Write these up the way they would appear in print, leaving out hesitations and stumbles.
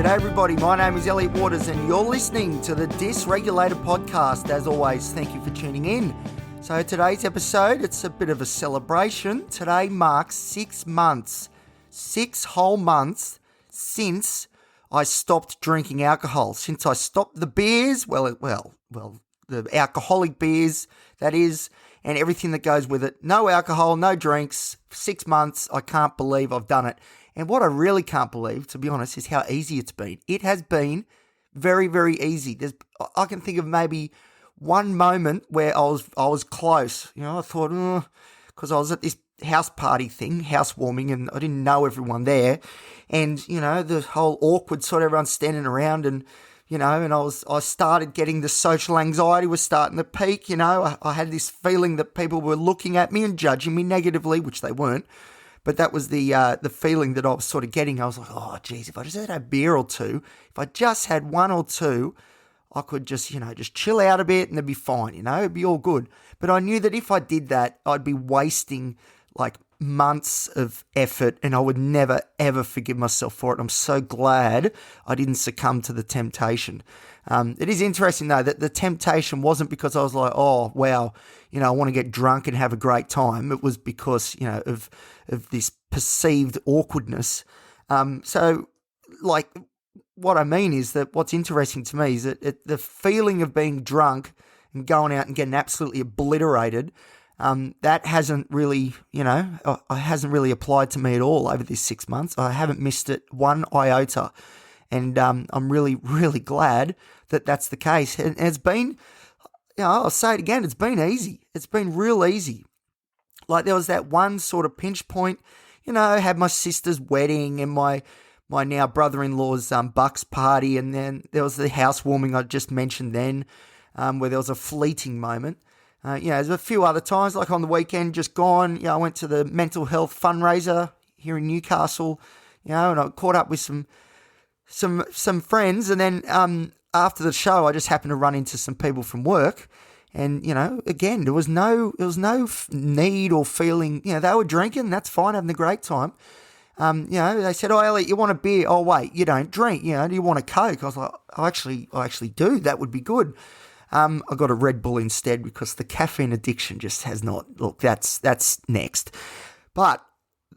G'day everybody, my name is Elliot Waters and you're listening to the Dysregulated Podcast. As always, thank you for tuning in. So today's episode, it's a bit of a celebration. Today marks 6 months, 6 whole months since I stopped drinking alcohol. Since I stopped the beers, well, the alcoholic beers, that is, and everything that goes with it. No alcohol, no drinks, 6 months. I can't believe I've done it. And what I really can't believe, to be honest, is how easy it's been. It has been very, very easy. I can think of maybe one moment where I was close. You know, I thought, because I was at this house party thing, housewarming, and I didn't know everyone there. And, you know, the whole awkward sort of everyone standing around and, you know, and I started getting the social anxiety was starting to peak, you know. I had this feeling that people were looking at me and judging me negatively, which they weren't. But that was the feeling that I was sort of getting. I was like, oh, geez, if I just had a beer or two, if I just had one or two, I could just, you know, just chill out a bit and it'd be fine, you know, it'd be all good. But I knew that if I did that, I'd be wasting like months of effort and I would never, ever forgive myself for it. I'm so glad I didn't succumb to the temptation. It is interesting, though, that the temptation wasn't because I was like, oh, wow, you know, I want to get drunk and have a great time. It was because, you know, of this perceived awkwardness. So, like, what I mean is that what's interesting to me is that the feeling of being drunk and going out and getting absolutely obliterated, that hasn't really, you know, hasn't really applied to me at all over this 6 months. I haven't missed it one iota. And I'm really, really glad that that's the case. And it's been, you know, I'll say it again, it's been easy. It's been real easy. Like there was that one sort of pinch point, you know, I had my sister's wedding and my now brother-in-law's bucks party. And then there was the housewarming I just mentioned then, where there was a fleeting moment. You know, there's a few other times, like on the weekend just gone, you know, I went to the mental health fundraiser here in Newcastle, you know, and I caught up with some friends, and then after the show, I just happened to run into some people from work, and you know, again, there was no need or feeling. You know, they were drinking, that's fine, having a great time. You know, they said, "Oh, Elliot, you want a beer? Oh, wait, you don't drink. You know, do you want a Coke?" I was like, I actually do. That would be good." I got a Red Bull instead because the caffeine addiction just has not. Look, that's next, but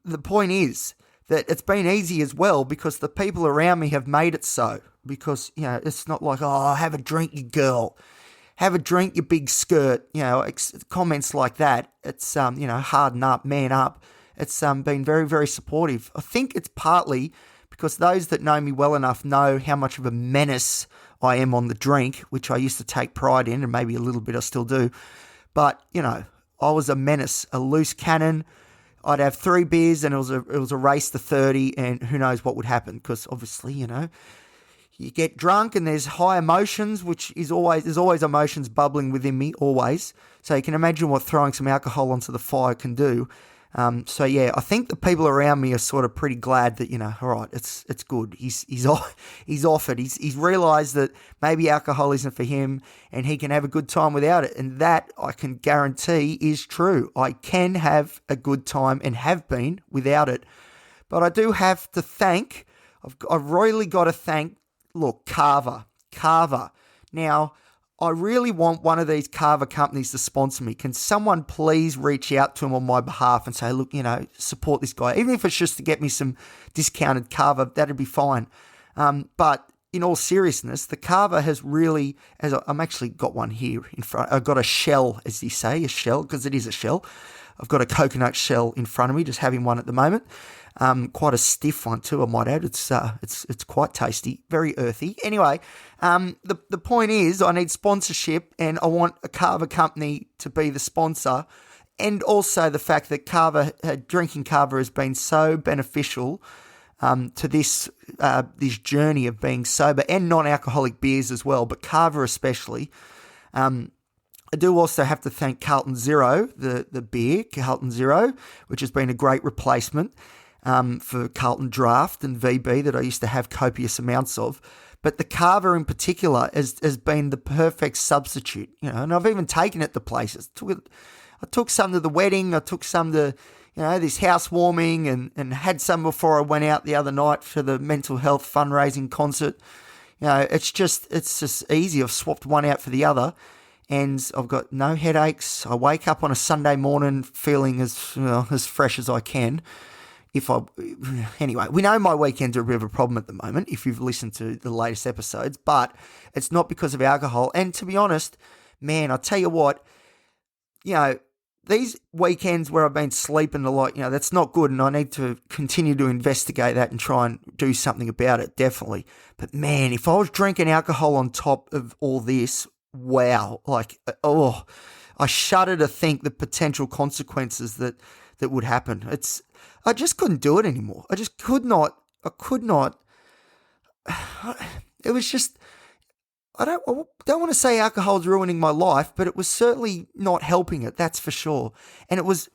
the point is that it's been easy as well because the people around me have made it so. Because, you know, it's not like, oh, have a drink, you girl. Have a drink, you big skirt. You know, comments like that. It's, you know, harden up, man up. It's been very, very supportive. I think it's partly because those that know me well enough know how much of a menace I am on the drink, which I used to take pride in, and maybe a little bit I still do. But, you know, I was a menace, a loose cannon. I'd have 3 beers and it was a race to 30 and who knows what would happen because obviously, you know, you get drunk and there's high emotions, which is there's always emotions bubbling within me, always. So you can imagine what throwing some alcohol onto the fire can do. So yeah, I think the people around me are sort of pretty glad that, you know, all right, it's good. He's off it. He's realised that maybe alcohol isn't for him and he can have a good time without it. And that I can guarantee is true. I can have a good time and have been without it. But I do have to thank, I've really got to thank, look, Kava. Now, I really want one of these Kava companies to sponsor me. Can someone please reach out to them on my behalf and say, look, you know, support this guy. Even if it's just to get me some discounted Kava, that'd be fine. But in all seriousness, the Kava has really, I'm actually got one here in front. I've got a shell, as you say, a shell, because it is a shell. I've got a coconut shell in front of me, just having one at the moment. Quite a stiff one too, I might add. It's quite tasty, very earthy. Anyway, the point is I need sponsorship and I want a Kava company to be the sponsor, and also the fact that drinking Kava has been so beneficial to this journey of being sober, and non-alcoholic beers as well, but Kava especially. I do also have to thank Carlton Zero, the beer, Carlton Zero, which has been a great replacement for Carlton Draft and VB that I used to have copious amounts of. But the Kava in particular has been the perfect substitute, you know, and I've even taken it to places. I took some to the wedding. I took some to, this housewarming and had some before I went out the other night for the mental health fundraising concert. It's just easy. I've swapped one out for the other, and I've got no headaches. I wake up on a Sunday morning feeling as fresh as I can. Anyway, we know my weekends are a bit of a problem at the moment, if you've listened to the latest episodes, but it's not because of alcohol. And to be honest, man, I'll tell you what, these weekends where I've been sleeping a lot, that's not good, and I need to continue to investigate that and try and do something about it, definitely. But man, if I was drinking alcohol on top of all this, wow, I shudder to think the potential consequences that would happen. I just couldn't do it anymore. I just could not. It was just, I don't want to say alcohol's ruining my life, but it was certainly not helping it, that's for sure. And it was,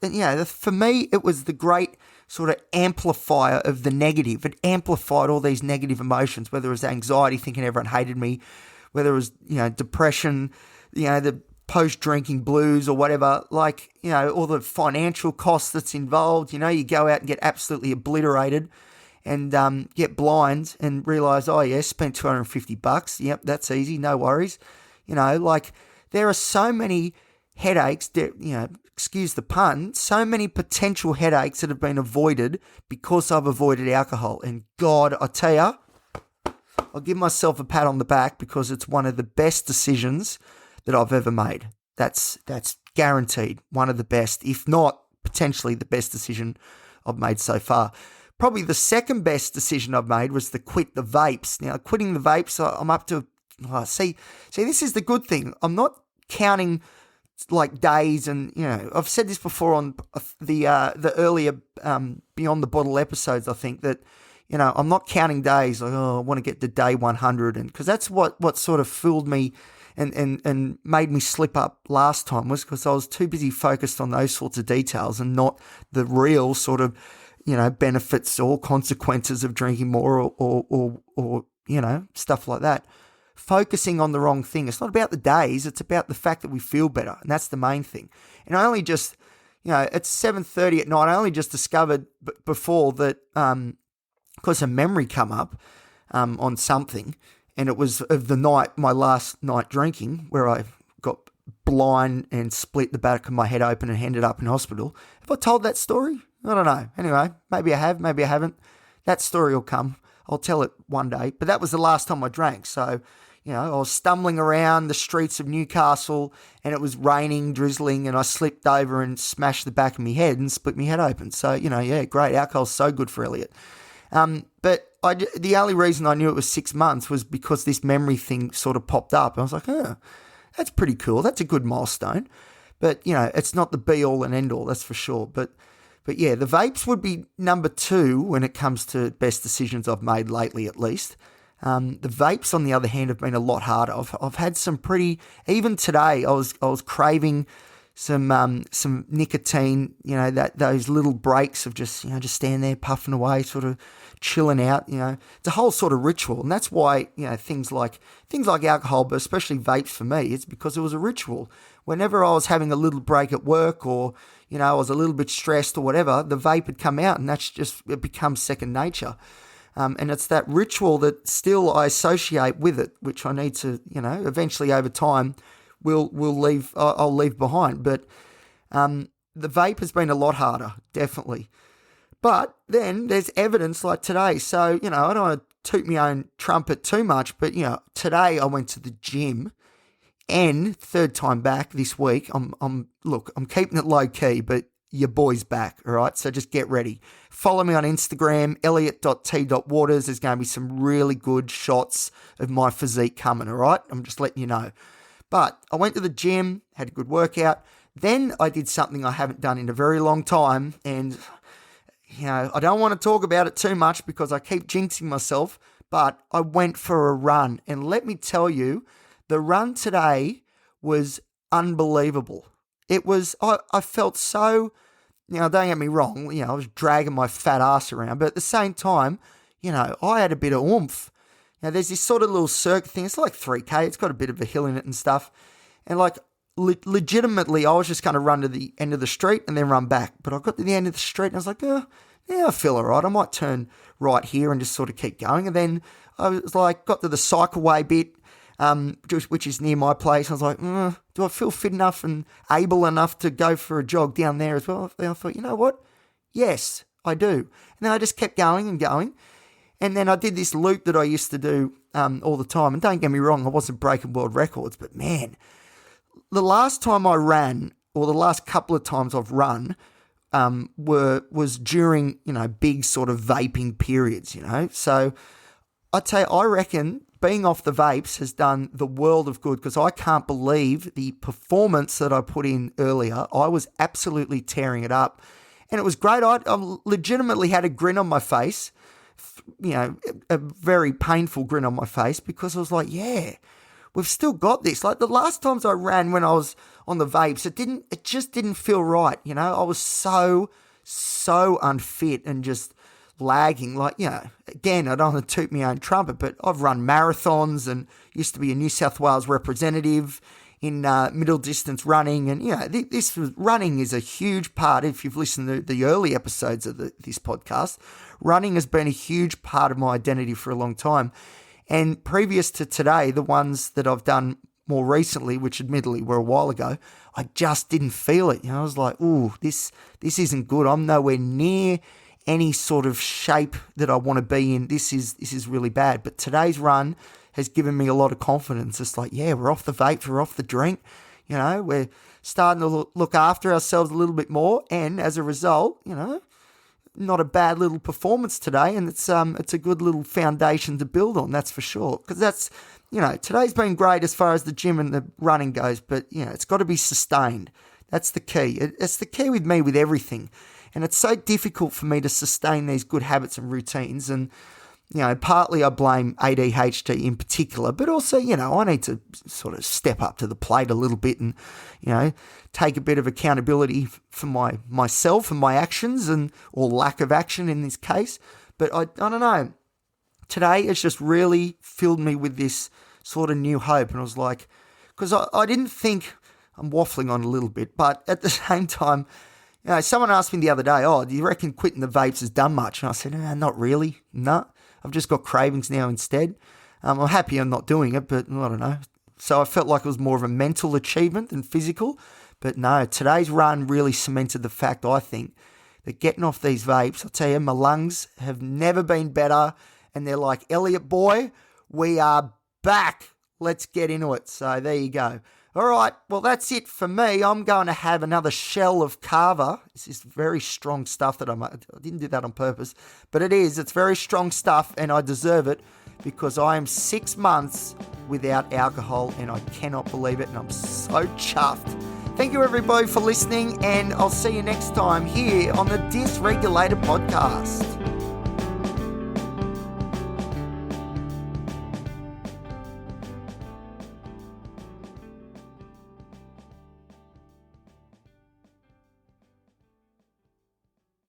for me, it was the great sort of amplifier of the negative. It amplified all these negative emotions, whether it was anxiety, thinking everyone hated me, whether it was, depression, the post-drinking blues or whatever, all the financial costs that's involved. You go out and get absolutely obliterated and get blind and realise, spent $250. Yep, that's easy, no worries. There are so many headaches, excuse the pun, so many potential headaches that have been avoided because I've avoided alcohol. And God, I tell you, I'll give myself a pat on the back because it's one of the best decisions that I've ever made. That's guaranteed one of the best, if not potentially the best decision I've made so far. Probably the second best decision I've made was to quit the vapes. Now, quitting the vapes, I'm up to, see, this is the good thing. I'm not counting days and, I've said this before on the earlier Beyond the Bottle episodes, I think, that, I'm not counting days I want to get to day 100, and because that's what sort of fooled me and made me slip up last time, was because I was too busy focused on those sorts of details and not the real sort of, benefits or consequences of drinking more or stuff like that. Focusing on the wrong thing. It's not about the days, it's about the fact that we feel better, and that's the main thing. And I only just, it's 7:30 at night, I only just discovered before that, because a memory come up on something, and it was of the night, my last night drinking, where I got blind and split the back of my head open and ended up in hospital. Have I told that story? I don't know. Anyway, maybe I have, maybe I haven't. That story will come. I'll tell it one day. But that was the last time I drank. So, I was stumbling around the streets of Newcastle and it was raining, drizzling, and I slipped over and smashed the back of my head and split my head open. So, great. Alcohol's so good for Elliot. But the only reason I knew it was 6 months was because this memory thing sort of popped up. I was like, that's pretty cool. That's a good milestone. But, it's not the be-all and end-all, that's for sure. But yeah, the vapes would be number 2 when it comes to best decisions I've made lately, at least. The vapes, on the other hand, have been a lot harder. I've had some pretty, even today, I was craving some nicotine, those little breaks of just stand there puffing away, sort of chilling out, it's a whole sort of ritual. And that's why, things like alcohol, but especially vapes for me, it's because it was a ritual. Whenever I was having a little break at work or, I was a little bit stressed or whatever, the vape had come out, and it becomes second nature. And it's that ritual that still I associate with it, which I need to, eventually over time I'll leave behind. But the vape has been a lot harder, definitely. But then there's evidence like today. So, I don't want to toot my own trumpet too much, but, today I went to the gym, and third time back this week. I'm keeping it low key, but your boy's back, all right? So just get ready. Follow me on Instagram, elliot.t.waters. There's going to be some really good shots of my physique coming, all right? I'm just letting you know. But I went to the gym, had a good workout. Then I did something I haven't done in a very long time, and I don't want to talk about it too much because I keep jinxing myself, but I went for a run. And let me tell you, the run today was unbelievable. It was, I felt so, don't get me wrong, I was dragging my fat ass around, but at the same time, I had a bit of oomph. There's this sort of little circuit thing. It's like 3K. It's got a bit of a hill in it and stuff. And legitimately, I was just going to run to the end of the street and then run back. But I got to the end of the street and I was like, yeah, I feel all right. I might turn right here and just sort of keep going. And then I was like, got to the cycleway bit, which is near my place. I was like, do I feel fit enough and able enough to go for a jog down there as well? And I thought, you know what? Yes, I do. And then I just kept going and going. And then I did this loop that I used to do all the time. And don't get me wrong, I wasn't breaking world records, but man, the last time I ran, or the last couple of times I've run, was during, big sort of vaping periods, So I tell you, I reckon being off the vapes has done the world of good, because I can't believe the performance that I put in earlier. I was absolutely tearing it up. And it was great. I legitimately had a grin on my face, a very painful grin on my face, because I was like, yeah, we've still got this. Like the last times I ran when I was on the vapes, it just didn't feel right. I was so unfit and just lagging. Like, again, I don't want to toot my own trumpet, but I've run marathons and used to be a New South Wales representative in middle distance running. And, running is a huge part. If you've listened to the early episodes of this podcast, running has been a huge part of my identity for a long time. And previous to today, the ones that I've done more recently, which admittedly were a while ago, I just didn't feel it. I was like, ooh, this isn't good. I'm nowhere near any sort of shape that I want to be in. This is really bad. But today's run has given me a lot of confidence. It's like, yeah, we're off the vape, we're off the drink. We're starting to look after ourselves a little bit more. And as a result, not a bad little performance today, and it's a good little foundation to build on, that's for sure. Because that's, today's been great as far as the gym and the running goes, but, it's got to be sustained. That's the key. It's the key with me with everything. And it's so difficult for me to sustain these good habits and routines. And, partly I blame ADHD in particular, but also, I need to sort of step up to the plate a little bit and, take a bit of accountability for myself and my actions or lack of action in this case. But I don't know. Today it's just really filled me with this sort of new hope. And I was like, because I didn't think, I'm waffling on a little bit, but at the same time, someone asked me the other day, do you reckon quitting the vapes has done much? And I said, not really. No, I've just got cravings now instead. I'm happy I'm not doing it, but I don't know. So I felt like it was more of a mental achievement than physical. But no, today's run really cemented the fact, I think, that getting off these vapes, I'll tell you, my lungs have never been better. And they're like, Elliot boy, we are back. Let's get into it. So there you go. All right, well, that's it for me. I'm going to have another shell of Kava. This is very strong stuff I didn't do that on purpose, but it is. It's very strong stuff, and I deserve it because I am 6 months without alcohol, and I cannot believe it, and I'm so chuffed. Thank you, everybody, for listening, and I'll see you next time here on the Dysregulated Podcast.